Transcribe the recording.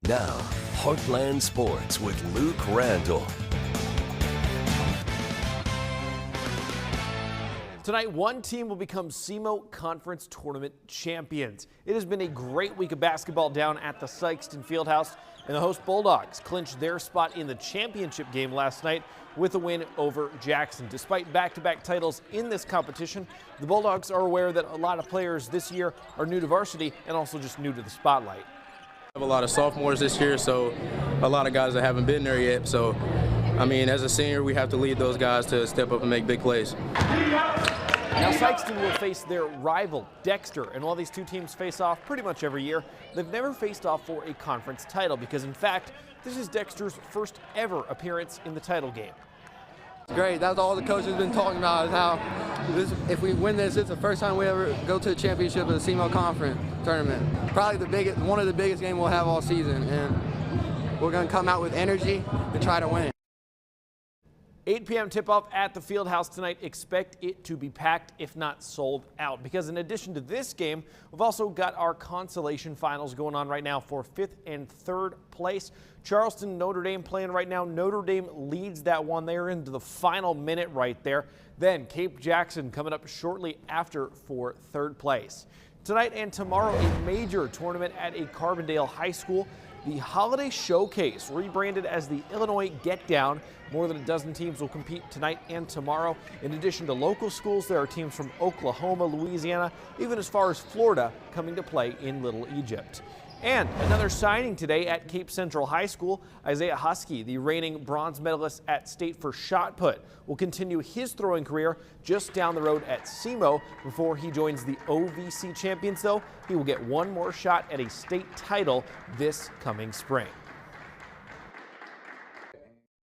Now, Heartland Sports with Luke Randall. Tonight, one team will become SEMO Conference Tournament champions. It has been a great week of basketball down at the Sykeston Fieldhouse, and the host Bulldogs clinched their spot in the championship game last night with a win over Jackson. Despite back-to-back titles in this competition, the Bulldogs are aware that a lot of players this year are new to varsity and also just new to the spotlight. We have a lot of sophomores this year, so a lot of guys that haven't been there yet. So, I mean, as a senior, we have to lead those guys to step up and make big plays. Now Sykeston will face their rival, Dexter, and while these two teams face off pretty much every year, they've never faced off for a conference title because, in fact, this is Dexter's first ever appearance in the title game. Great. That's all the coaches have been talking about is how if we win this, it's the first time we ever go to the championship of the SEMO Conference tournament. Probably one of the biggest games we'll have all season, and we're going to come out with energy and try to win. 8 p.m. tip-off at the Fieldhouse tonight. Expect it to be packed, if not sold out, because in addition to this game, we've also got our consolation finals going on right now for 5th and 3rd place. Charleston, Notre Dame playing right now. Notre Dame leads that one. They're into the final minute right there. Then Cape Jackson coming up shortly after for 3rd place. Tonight and tomorrow, a major tournament at a Carbondale High School. The Holiday Showcase, rebranded as the Illinois Get Down. More than a dozen teams will compete tonight and tomorrow. In addition to local schools, there are teams from Oklahoma, Louisiana, even as far as Florida, coming to play in Little Egypt. And another signing today at Cape Central High School. Isaiah Husky, the reigning bronze medalist at state for shot put, will continue his throwing career just down the road at SEMO. Before he joins the OVC champions, though, he will get one more shot at a state title this coming spring.